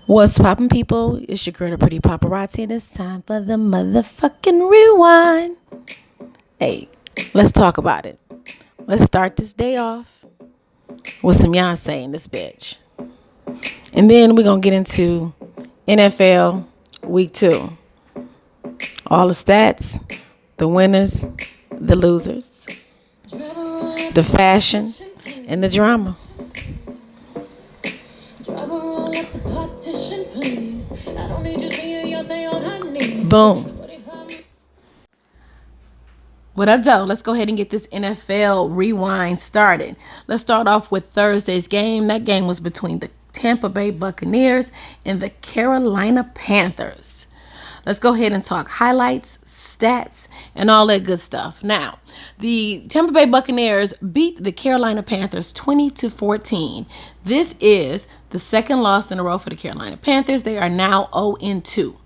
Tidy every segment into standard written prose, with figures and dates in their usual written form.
What's poppin', people? It's your girl, the pretty paparazzi, and it's time for the motherfucking rewind. Hey, let's talk about it. Let's start this day off with some Beyonce in this bitch. And then we're going to get into NFL Week 2. All the stats, the winners, the losers, the fashion, and the drama. Boom. What up, though? Let's go ahead and get this NFL rewind started. Let's start off with Thursday's game. That game was between the Tampa Bay Buccaneers and the Carolina Panthers. Let's go ahead and talk highlights, stats, and all that good stuff. Now, the Tampa Bay Buccaneers beat the Carolina Panthers 20-14. This is the second loss in a row for the Carolina Panthers. They are now 0-2.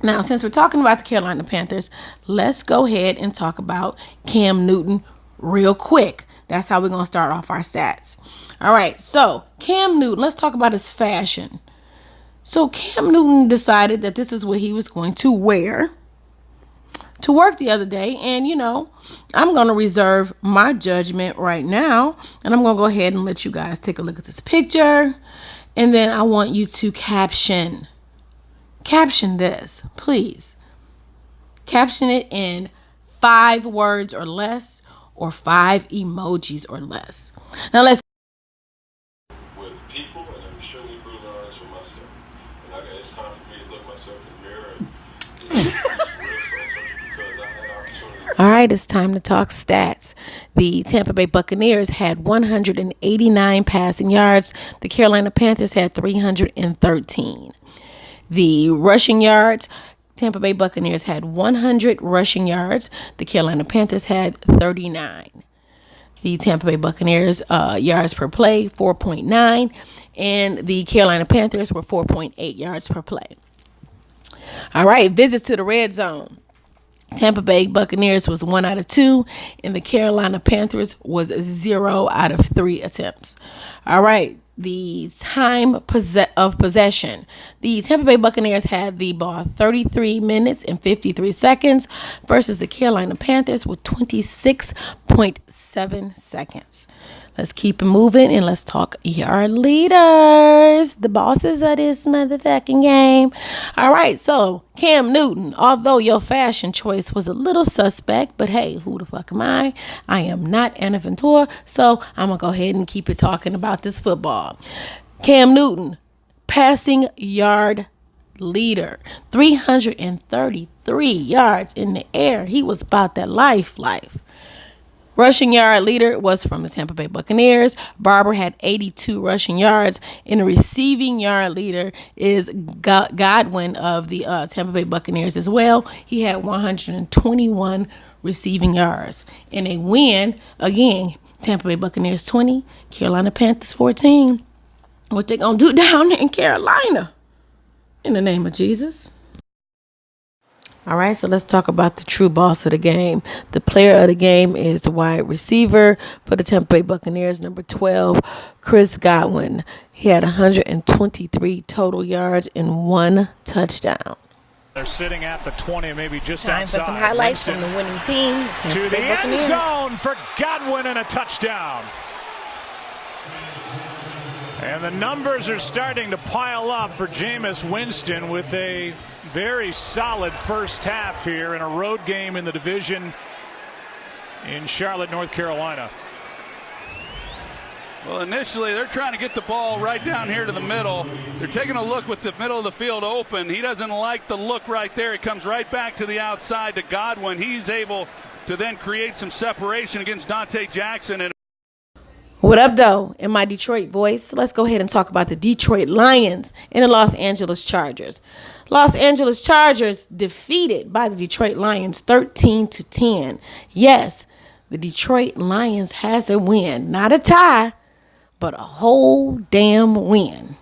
Now, since we're talking about the Carolina Panthers, let's go ahead and talk about Cam Newton real quick. That's how we're going to start off our stats. All right, so Cam Newton, let's talk about his fashion. So Cam Newton decided that this is what he was going to wear to work the other day. And, I'm going to reserve my judgment right now. And I'm going to go ahead and let you guys take a look at this picture. And then I want you to caption this, please. Caption it in 5 words or less, or 5 emojis or less. Now let's. With people, and I'm extremely brutally honest with myself. And it's time for me to look myself in the mirror and All right, it's time to talk stats. The Tampa Bay Buccaneers had 189 passing yards. The Carolina Panthers had 313. The rushing yards, Tampa Bay Buccaneers had 100 rushing yards. The Carolina Panthers had 39. The Tampa Bay Buccaneers yards per play, 4.9. And the Carolina Panthers were 4.8 yards per play. All right, visits to the red zone. Tampa Bay Buccaneers was 1 out of 2, and the Carolina Panthers was 0 out of 3 attempts. All right, the time of possession. The Tampa Bay Buccaneers had the ball 33 minutes and 53 seconds versus the Carolina Panthers with 26.7 seconds. Let's keep it moving and let's talk yard leaders, the bosses of this motherfucking game. All right, so Cam Newton, although your fashion choice was a little suspect, but hey, who the fuck am I? I am not Anna Ventura, so I'm going to go ahead and keep it talking about this football. Cam Newton, passing yard leader, 333 yards in the air. He was about that life. Rushing yard leader was from the Tampa Bay Buccaneers. Barber had 82 rushing yards. And the receiving yard leader is Godwin of the Tampa Bay Buccaneers as well. He had 121 receiving yards. In a win, again, Tampa Bay Buccaneers 20, Carolina Panthers 14. What they going to do down in Carolina? In the name of Jesus. All right, so let's talk about the true boss of the game. The player of the game is the wide receiver for the Tampa Bay Buccaneers, number 12, Chris Godwin. He had 123 total yards and 1 touchdown. They're sitting at the 20, maybe just time outside. For some highlights from the winning team, the Tampa to Bay the Buccaneers. End zone for Godwin and a touchdown. And the numbers are starting to pile up for Jameis Winston with a very solid first half here in a road game in the division in Charlotte, North Carolina. Well, initially, they're trying to get the ball right down here to the middle. They're taking a look with the middle of the field open. He doesn't like the look right there. He comes right back to the outside to Godwin. He's able to then create some separation against Dante Jackson. And what up, though? In my Detroit voice, let's go ahead and talk about the Detroit Lions and the Los Angeles Chargers. Los Angeles Chargers defeated by the Detroit Lions 13-10. Yes, the Detroit Lions has a win. Not a tie, but a whole damn win.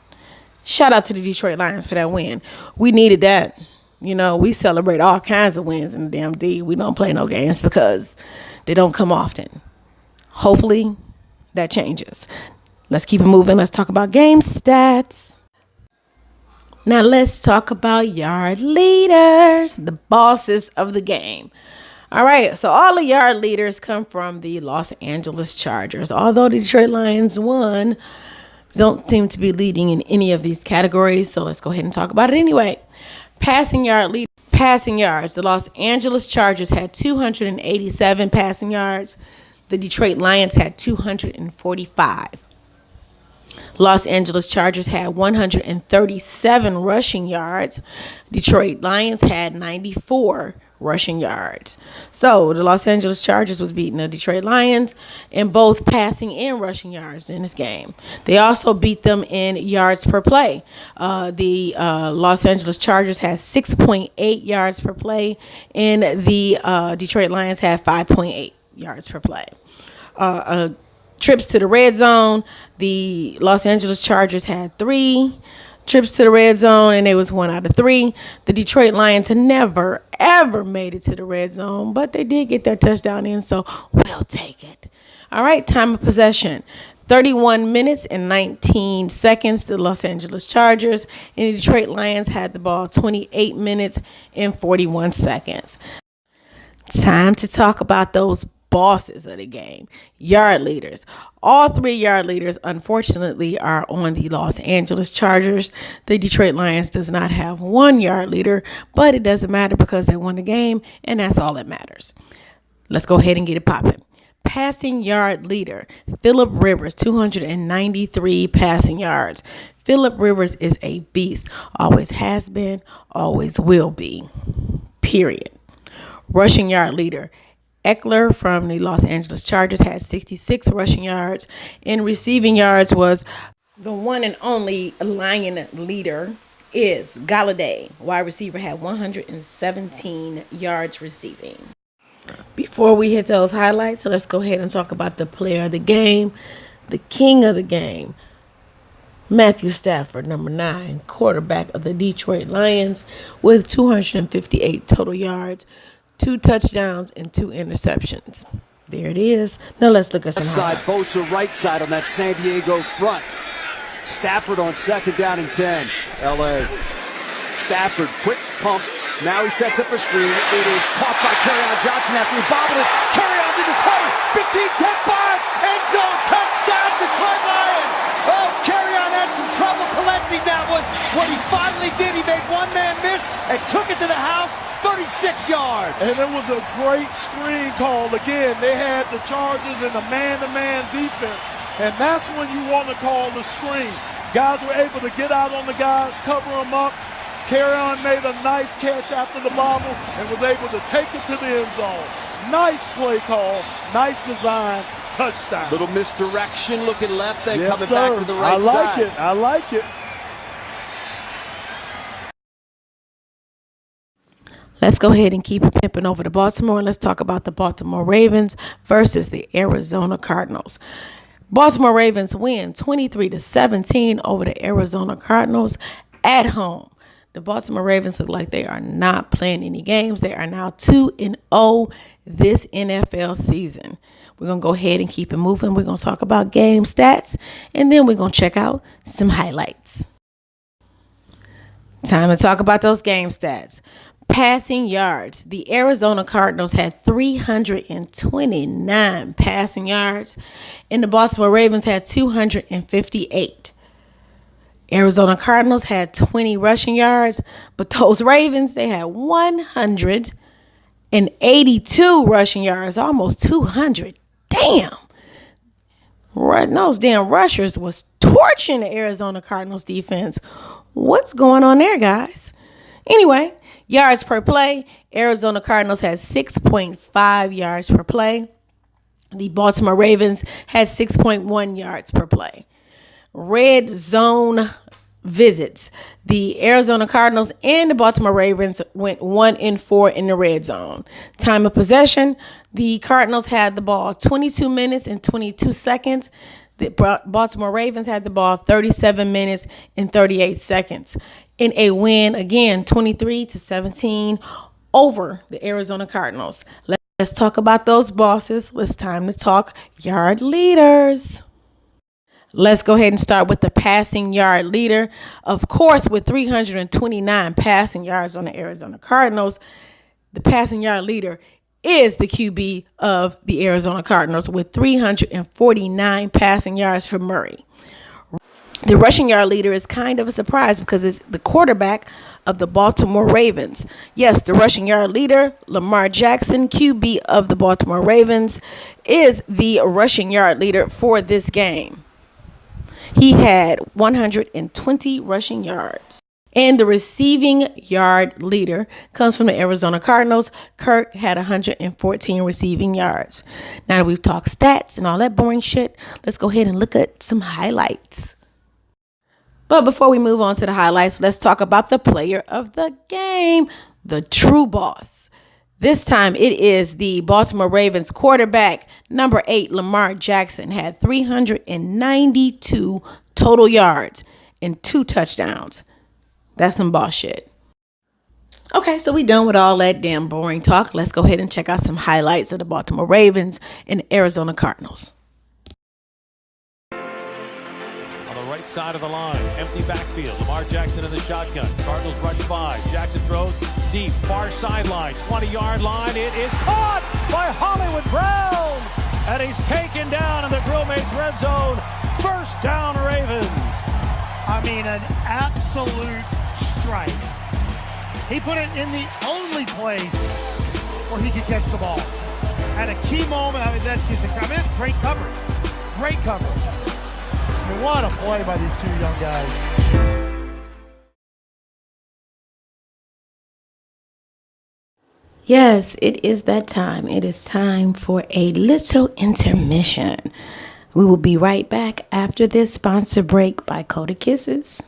Shout out to the Detroit Lions for that win. We needed that. We celebrate all kinds of wins in the damn D. We don't play no games because they don't come often. Hopefully that changes. Let's keep it moving. Let's talk about game stats. Now let's talk about yard leaders, the bosses of the game. All right, so all the yard leaders come from the Los Angeles Chargers. Although the Detroit Lions won, don't seem to be leading in any of these categories, so let's go ahead and talk about it anyway. Passing yards. The Los Angeles Chargers had 287 passing yards. The Detroit Lions had 245. Los Angeles Chargers had 137 rushing yards. Detroit Lions had 94 rushing yards. So the Los Angeles Chargers was beating the Detroit Lions in both passing and rushing yards in this game. They also beat them in yards per play. The Los Angeles Chargers had 6.8 yards per play, and the Detroit Lions had 5.8 yards per play. Trips to the red zone, the Los Angeles Chargers had 3 trips to the red zone, and it was 1 out of 3. The Detroit Lions had never, ever made it to the red zone, but they did get that touchdown in, so we'll take it. All right, time of possession. 31 minutes and 19 seconds, the Los Angeles Chargers, and the Detroit Lions had the ball 28 minutes and 41 seconds. Time to talk about those bosses of the game, yard leaders. All 3 yard leaders, unfortunately, are on the Los Angeles Chargers. The Detroit Lions does not have 1 yard leader, but it doesn't matter because they won the game, and that's all that matters. Let's go ahead and get it popping. Passing yard leader, Phillip Rivers, 293 passing yards. Phillip Rivers is a beast. Always has been, always will be. Period. Rushing yard leader, Eckler from the Los Angeles Chargers had 66 rushing yards. In receiving yards was the one and only Lion leader is Galladay. Wide receiver had 117 yards receiving. Before we hit those highlights, let's go ahead and talk about the player of the game, the king of the game, Matthew Stafford, number 9, quarterback of the Detroit Lions, with 258 total yards, 2 touchdowns, and 2 interceptions. There it is. Now let's look at some highlights. Bosa right side on that San Diego front. Stafford on 2nd down and 10. L.A. Stafford, quick pump. Now he sets up a screen. It is caught by Kerryon Johnson after he bobbled it. Kerryon to the 20, 15, 10, 5, end zone, touchdown, Detroit Lions. Oh, Kerryon had some trouble collecting that one. When he finally did, he made one man miss and took it to the house, 36 yards. And it was a great screen call. Again, they had the Chargers in the man-to-man defense, and that's when you want to call the screen. Guys were able to get out on the guys, cover them up. Kerryon made a nice catch after the bobble and was able to take it to the end zone. Nice play call, nice design, touchdown. Little misdirection, looking left, then yes, coming sir. back to the right side. I like it. Let's go ahead and keep it pimping over to Baltimore. Let's talk about the Baltimore Ravens versus the Arizona Cardinals. Baltimore Ravens win 23-17 over the Arizona Cardinals at home. The Baltimore Ravens look like they are not playing any games. They are now 2-0 this NFL season. We're going to go ahead and keep it moving. We're going to talk about game stats, and then we're going to check out some highlights. Time to talk about those game stats. Passing yards. The Arizona Cardinals had 329 passing yards, and the Baltimore Ravens had 258. Arizona Cardinals had 20 rushing yards, but those Ravens, they had 182 rushing yards, almost 200. Damn. Those damn rushers was torching the Arizona Cardinals defense. What's going on there, guys? Anyway, yards per play, Arizona Cardinals had 6.5 yards per play. The Baltimore Ravens had 6.1 yards per play. Red zone visits. The Arizona Cardinals and the Baltimore Ravens went 1-4 in the red zone. Time of possession, the Cardinals had the ball 22 minutes and 22 seconds. The Baltimore Ravens had the ball 37 minutes and 38 seconds. In a win, again, 23-17 over the Arizona Cardinals. Let's talk about those bosses. It's time to talk yard leaders. Let's go ahead and start with the passing yard leader. Of course, with 329 passing yards on the Arizona Cardinals, the passing yard leader is the QB of the Arizona Cardinals with 349 passing yards for Murray. The rushing yard leader is kind of a surprise because it's the quarterback of the Baltimore Ravens. Yes, the rushing yard leader, Lamar Jackson, QB of the Baltimore Ravens, is the rushing yard leader for this game. He had 120 rushing yards. And the receiving yard leader comes from the Arizona Cardinals. Kirk had 114 receiving yards. Now that we've talked stats and all that boring shit, let's go ahead and look at some highlights. But before we move on to the highlights, let's talk about the player of the game, the true boss. This time it is the Baltimore Ravens quarterback, number 8, Lamar Jackson, had 392 total yards and 2 touchdowns. That's some boss shit. Okay, so we done with all that damn boring talk. Let's go ahead and check out some highlights of the Baltimore Ravens and Arizona Cardinals. Right side of the line, empty backfield. Lamar Jackson in the shotgun. Cardinals rush 5. Jackson throws deep, far sideline, 20-yard line. It is caught by Hollywood Brown, and he's taken down in the Grillmates red zone. First down, Ravens. I mean, an absolute strike. He put it in the only place where he could catch the ball. At a key moment, I mean, that's just great coverage. Great coverage. I mean, what a play by these 2 young guys. Yes, it is that time. It is time for a little intermission. We will be right back after this sponsor break by Coda Kisses.